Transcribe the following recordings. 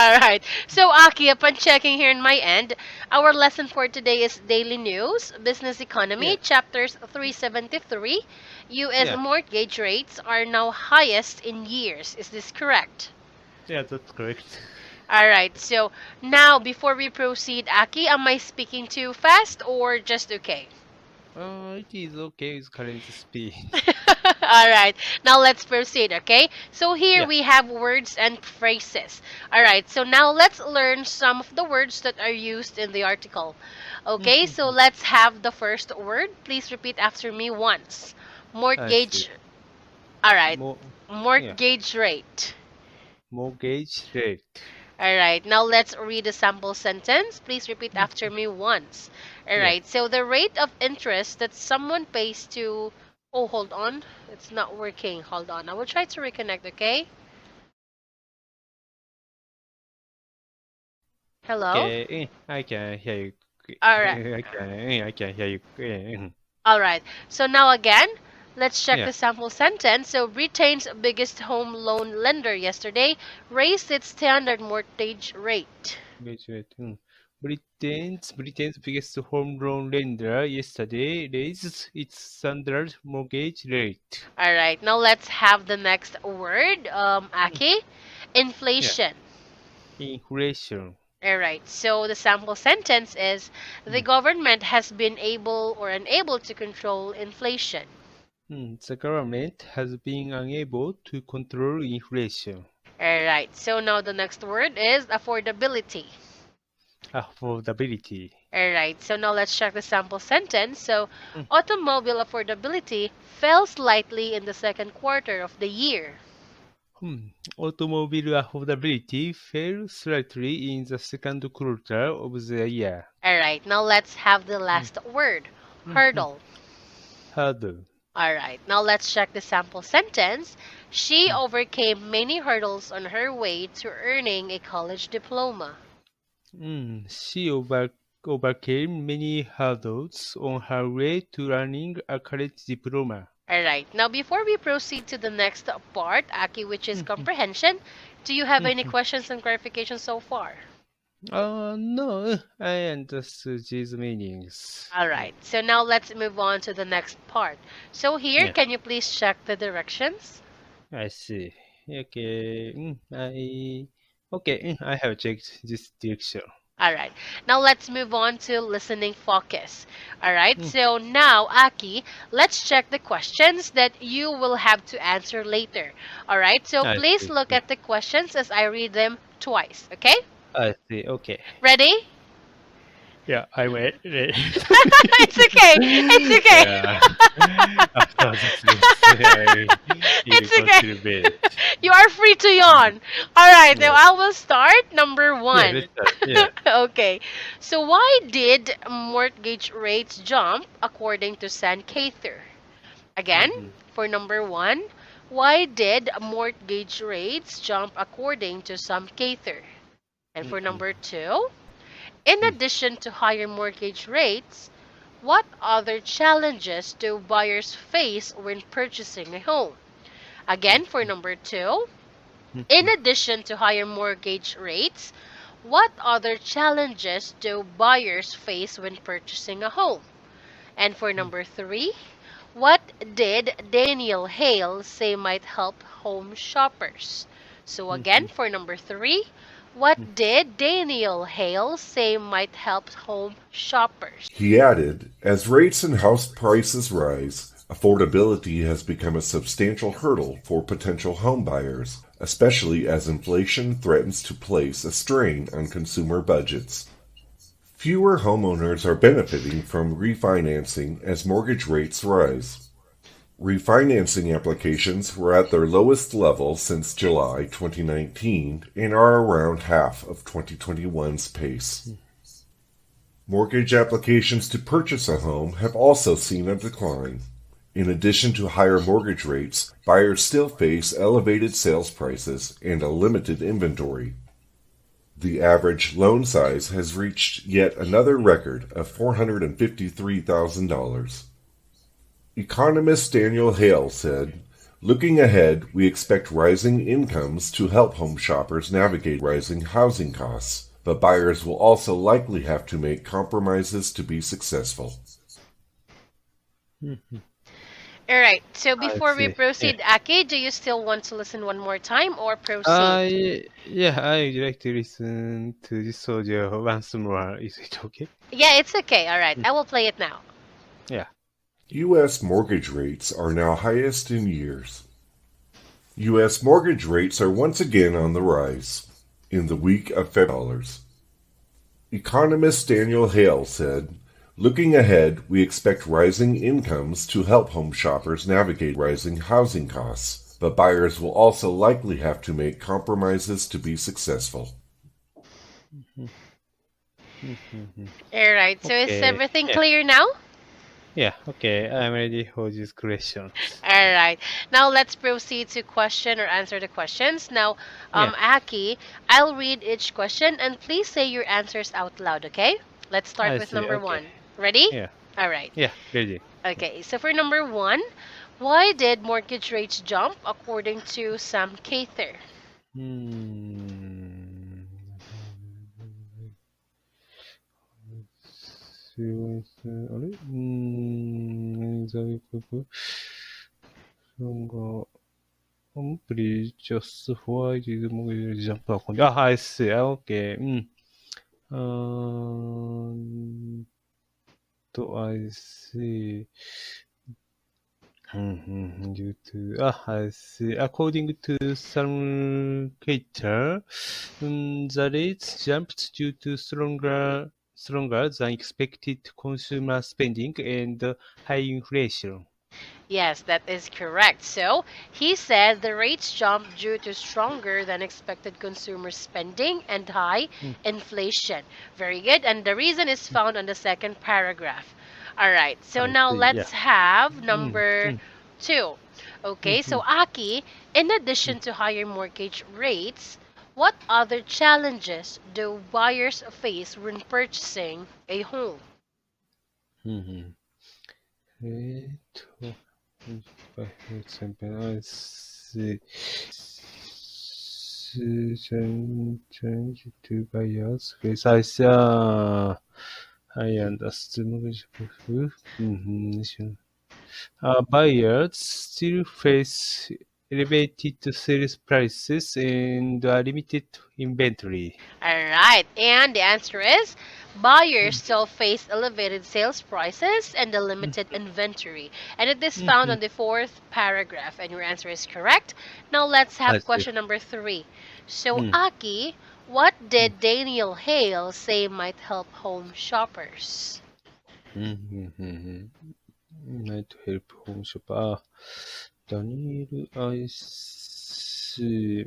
All right. So, Aki, upon checking here in my end, our lesson for today is Daily News, Business Yeah, Economy, chapters 373. U.S. yeah, mortgage rates are now highest in years. Is this correct? yeah, that's correct. All right. So, now before we proceed, Aki, am I speaking too fast or just okay? It is okay with current speed. All right. Now let's proceed, okay? So here Yeah. we have words and phrases. All right. So now let's learn some of the words that are used in the article. Okay? So Mhm. let's have the first word. Please repeat after me once. I see. Mortgage. All right. Yeah, Mortgage rate. mortgage rate. All right. Now let's read a sample sentence. Please repeat after Mhm. me once. All Yeah. right. So the rate of interest that someone pays to. Oh, hold on. It's not working. Hold on. I will try to reconnect, okay? Hello? Okay, I can hear you. All right. I can hear you. All right. So now again, let's check Yeah, the sample sentence. So Britain's biggest home loan lender yesterday raised its standard mortgage rate. mortgage rate. Britain's biggest home loan lender yesterday raised its standard mortgage rate. All right. Now let's have the next word, Mm. Aki. Yeah, Inflation. inflation. All right. So the sample sentence is the Mm. government has been able or unable to control inflation. The government has been unable to control inflation. All right. So now the next word is affordability. Affordability. All right. So now let's check the sample sentence. So Mm. automobile affordability fell slightly in the second quarter of the year. Hmm. Automobile affordability fell slightly in the second quarter of the year. All right. Now let's have the Mm. last word, Mhm. hurdle. Hurdle. All right. Now let's check the sample sentence. She Mm. overcame many hurdles on her way to earning a college diploma. She overcame many hurdles on her way to earning a college diploma. All right. Now before we proceed to the next part, Aki, which is Mhm. comprehension, do you have any Mhm. questions and clarifications so far? No, I understood these meanings. All right. So now let's move on to the next part. So here, Yeah, can you please check the directions? I see. Okay, I have checked this direction. All right. Now let's move on to listening focus. All right. Mm, So now, Aki, let's check the questions that you will have to answer later. All right. So I please see. look Yeah, at the questions as I read them twice. Okay? I see. Okay. Ready? Yeah, I wait. It's okay. It's Yeah. okay. After this lesson, I will It's go okay. to bed. You are free to yawn. All right, now Yeah. I will start. Number Yeah, one. let's start. Yeah. Okay. So why did mortgage rates jump according to San Cather? Again, Mm-hmm. for number one, why did mortgage rates jump according to Sam Cather? And for Mm-hmm. number two, in addition to higher mortgage rates, what other challenges do buyers face when purchasing a home? Again, for number two, in Mm-hmm. addition to higher mortgage rates, what other challenges do buyers face when purchasing a home? And for number three, what did Daniel Hale say might help home shoppers? So Mm-hmm. again, for number three, what did Daniel Hale say might help home shoppers? He added, as rates and house prices rise, affordability has become a substantial hurdle for potential homebuyers, especially as inflation threatens to place a strain on consumer budgets. Fewer homeowners are benefiting from refinancing as mortgage rates rise. Refinancing applications were at their lowest level since July 2019 and are around half of 2021's pace. Mortgage applications to purchase a home have also seen a decline. In addition to higher mortgage rates, buyers still face elevated sales prices and a limited inventory. The average loan size has reached yet another record of $453,000. Economist Daniel Hale said, Looking ahead, we expect rising incomes to help home shoppers navigate rising housing costs, but buyers will also likely have to make compromises to be successful. Mhm. All right. So I before we see. Yeah. proceed, Aki, do you still want to listen one more time or proceed? Yeah, I would like to listen to this audio once more. Is it okay? Yeah, it's okay. All right. I will play it now. Yeah. U.S. mortgage rates are now highest in years. U.S. mortgage rates are once again on the rise in the week of February. Economist Daniel Hale said, looking ahead, we expect rising incomes to help home shoppers navigate rising housing costs, but buyers will also likely have to make compromises to be successful. Mhm. Mhm. All right. So is Okay. everything Yeah. clear now? Yeah. Okay. I'm ready for these questions. All right. Now let's proceed to question or answer the questions. Now, Yeah. Aki, I'll read each question and please say your answers out loud, okay? Let's start I with see. number Okay. one. Ready? Yeah. All right. Yeah. Ready. Okay, so for number one, why did mortgage rates jump according to Sam Cather? うーん。すごいですね。あれ在国なんか、amply just why did mortgage jump according... I see. Okay. うん。I see. Due to, I see. According to some cater, the rates jumped due to stronger than expected consumer spending and high inflation. Yes, that is correct. So he said the rates jumped due to stronger than expected consumer spending and high Mm, inflation. Very good. And the reason is found on the second paragraph. All right, so I now see. Yeah. let's have Mm, number mm, two. Okay, so mm, Aki, in mm, addition to higher mortgage rates, what other challenges do buyers face when purchasing a home? mm, 25%, I see. Change to buyers. Yes, I see. I understood. Mhm. Buyers still face elevated sales prices and limited inventory. Alright, and the answer is buyers Mm, still face elevated sales prices and a mm, limited inventory. And it is found mhm. on the fourth paragraph, and your answer is correct. Now let's I have see. question number three. So, Mm, Aki, what mm, did Daniel Hale say might help home shoppers? mm. Might help home shop. Daniel, I see.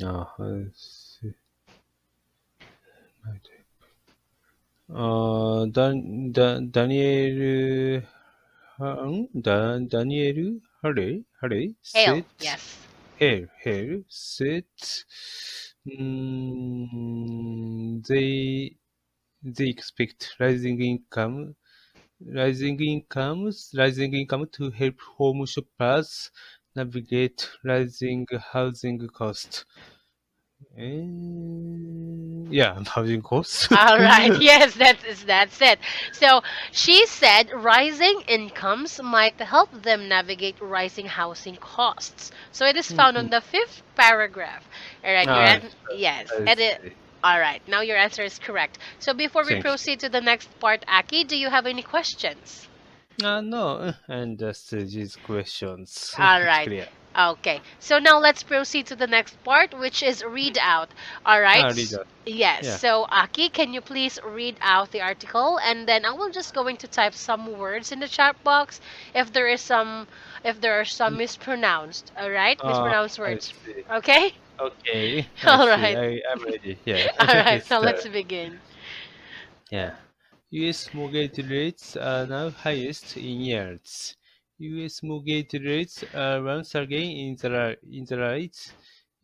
I see. Might Daniel, Daniel Hare Hale, said, yes. Hare said, mm, they expect rising income to help home shoppers navigate rising housing costs. Yeah, housing costs. All right. Yes, that's it. So she said rising incomes might help them navigate rising housing costs. So it is found on Mhm. the fifth paragraph. All right. Ah, Yes. I And it, see. all right. Now your answer is correct. So before we Thank you. proceed to the next part, Aki, do you have any questions? No, and these questions. All It's right. clear. Okay. So now let's proceed to the next part, which is read out. All right. Read out. Yes. Yeah. So Aki, can you please read out the article, and then I will just going to type some words in the chat box if there are some Mm, mispronounced. All right, mispronounced I words. see. Okay. Okay, I All see. right. I'm ready. Yeah. All right. Let's Now start. let's begin. Yeah. US mortgage rates are now highest in years. US mortgage rates are once again in the rise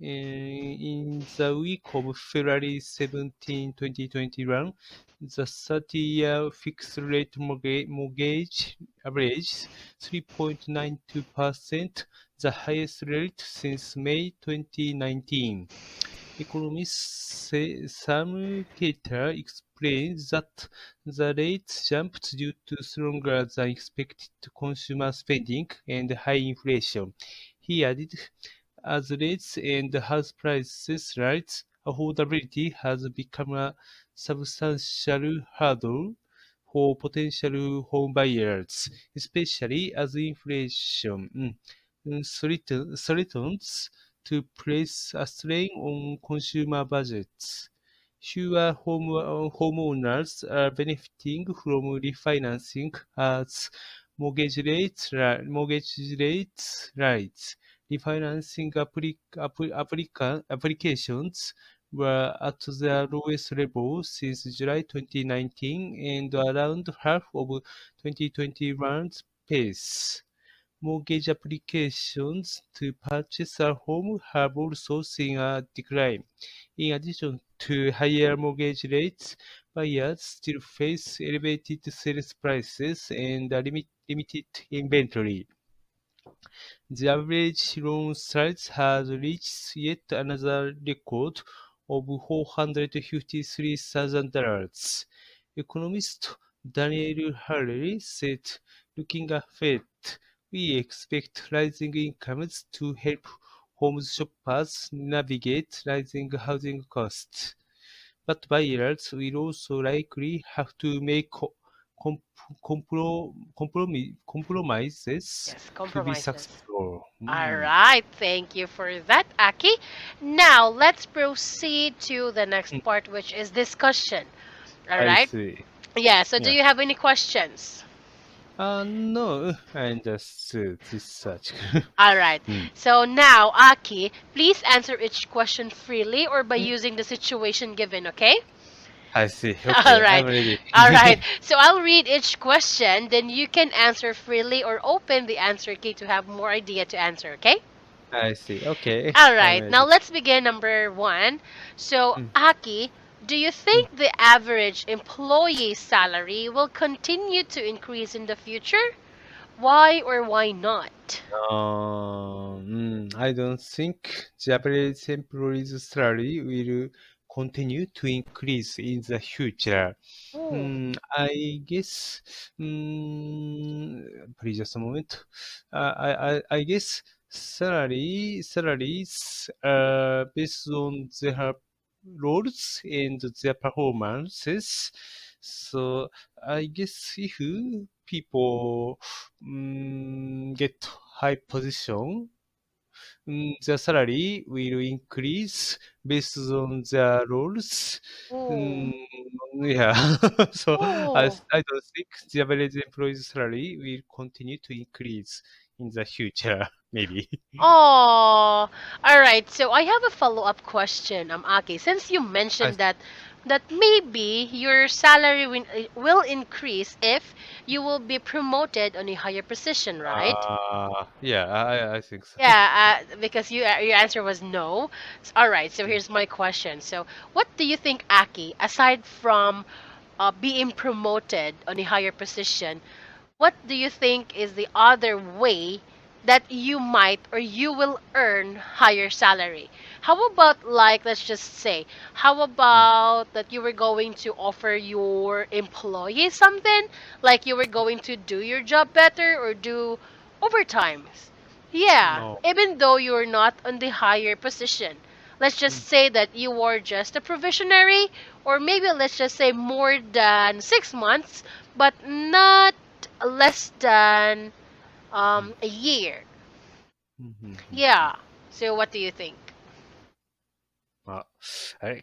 In the week of February 17, 2021, the 30-year fixed rate mortgage averaged 3.92%, the highest rate since May 2019. Economist Sam Keter explains that the rates jumped due to stronger than expected consumer spending and high inflation. He added, as rates and house prices rise, affordability has become a substantial hurdle for potential home buyers, especially as inflation threatens to place a strain on consumer budgets. Fewer homeowners are benefiting from refinancing as mortgage rates rise. Refinancing applications were at their lowest level since July 2019 and around half of 2021's pace. Mortgage applications to purchase a home have also seen a decline. In addition to higher mortgage rates, buyers still face elevated sales prices and a limited inventory. The average loan size has reached yet another record of $453,000. Economist Daniel Harley said, looking ahead, we expect rising incomes to help home shoppers navigate rising housing costs. But buyers will also likely have to make com- compromises Yes, to be compromises. successful. All right, thank you for that, Aki. Now let's proceed to the next part, which is discussion. All I right. see. Yeah. So, do Yeah. you have any questions? No, I understood this such. All right. Hmm. So now, Aki, please answer each question freely or by Hmm, using the situation given. Okay. I see. All Okay, I'm right. ready. All right. So I'll read each question, then you can answer freely or open the answer key to have more idea to answer. Okay. I see. Okay, All I'm right, now ready. let's begin number one. So, Hmm, Aki, do you hmm. think the average employee salary will continue to increase in the future? Why or why not? I don't think Japanese employees' salary will continue to increase in the future. Oh, I guess, please just a moment. I guess salaries are based on their roles and their performances. So I guess if people get high position, the salary will increase based on their roles. oh, Mm, yeah, so oh. I don't think the average employee's salary will continue to increase in the future, maybe. Oh, all right. So I have a follow-up question, Aki. Since you I, mentioned that maybe your salary will increase if you will be promoted on a higher position, right? yeah, I think so. Yeah, because your answer was no. All right, so here's my question. So, what do you think, Aki, aside from being promoted on a higher position, what do you think is the other way that you might or you will earn higher salary? How about, like, let's just say, how Mm, about that you were going to offer your employees something, like you were going to do your job better or do overtimes? Yeah, no. even though you're not on the higher position. Let's just Mm, say that you were just a provisionary, or maybe let's just say more than 6 months, but not less than mm, a year. mm. Yeah. So what do you think? Uh,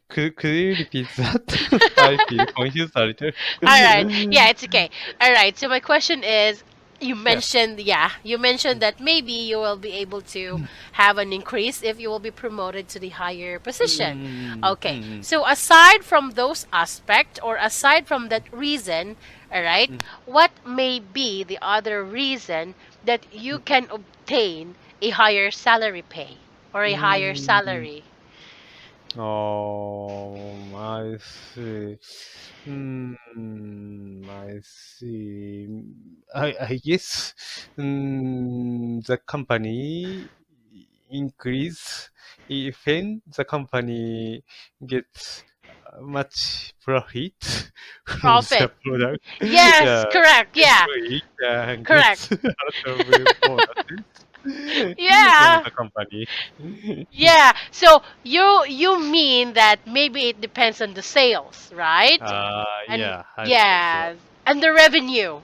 could you repeat that? I feel confused a little. All right. Yeah, it's okay. All right. So my question is, Yes. you mentioned that maybe you will be able to have an increase if you will be promoted to the higher position. Okay. Mm, So aside from those aspects or aside from that reason, all right, mm, what may be the other reason that you mm. can obtain a higher salary pay? or a higher Mm, salary? I see. I see. I guess the company increase when the company gets much profit from the Profit. product. Yes, Yeah, correct. Yeah, employee correct. gets a lot of bonuses from Yeah. the company. Yeah. So you mean that maybe it depends on the sales, right? And Yeah, I think so. yes, and the revenue.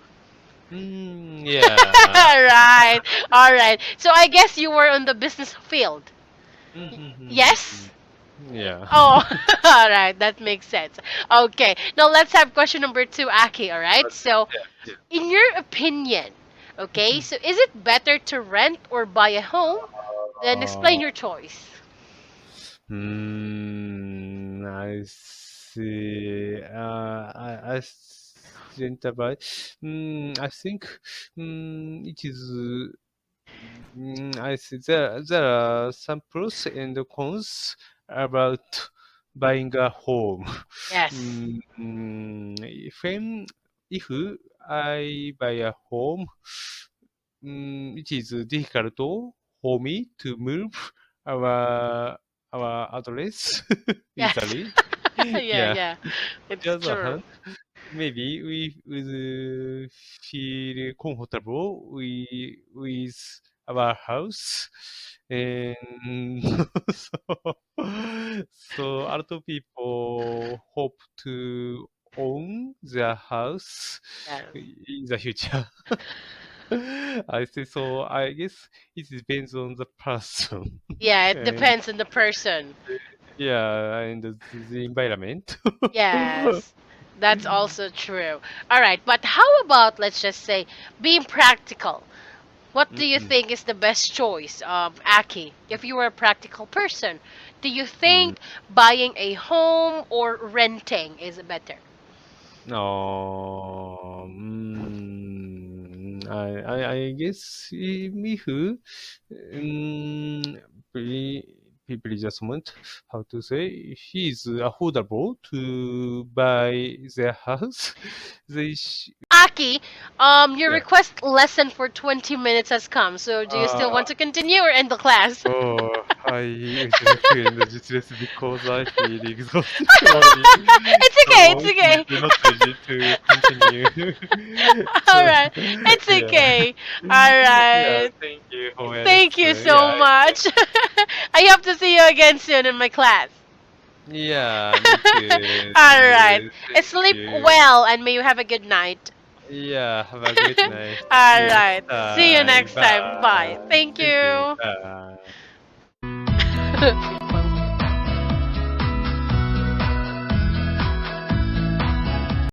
Yeah. Right. All right. So I guess you were on the business field. Yes? Yeah. Oh, all right. That makes sense. Okay. Now let's have question number two, Aki. All right. But So, yeah, in your opinion, okay, yeah. so is it better to rent or buy a home? Then Uh, explain your choice. I see. I think about. I think. It is. I see. There are some pros and cons about buying a home. Yes. When if I buy a home, it is difficult for me to move our our address Yes. easily. Yeah, Yeah. yeah. On the It's other true. hand, maybe we would feel comfortable with our house, and so a lot of people hope to own their house Yes. in the future. I see. So I guess it depends on the person Yeah, it and depends on the person. yeah, and the environment. Yes. That's also true. All right, but how about, let's just say, being practical? What do you Mm-mm. think is the best choice, Aki? If you were a practical person, do you Mm. think buying a home or renting is better? No, I guess if people just want how to say he's affordable to buy their house. They Aki, your yeah. request lesson for 20 minutes has come. So do you still Uh, want to continue or end the class? oh, I would recommend useless because I feel exhausted already. It's okay, So it's it is okay. not easy to continue. All So right, it's yeah. okay. All Yeah, right. thank you for my Thank you lesson. Yeah, so much. I hope to see you again soon in my class. yeah, me too. All right. Thank Sleep you. well and may you have a good night. Yeah, have a great night. See All you next right. See you time. next time. Bye. Bye. Thank Thank you. you. Bye.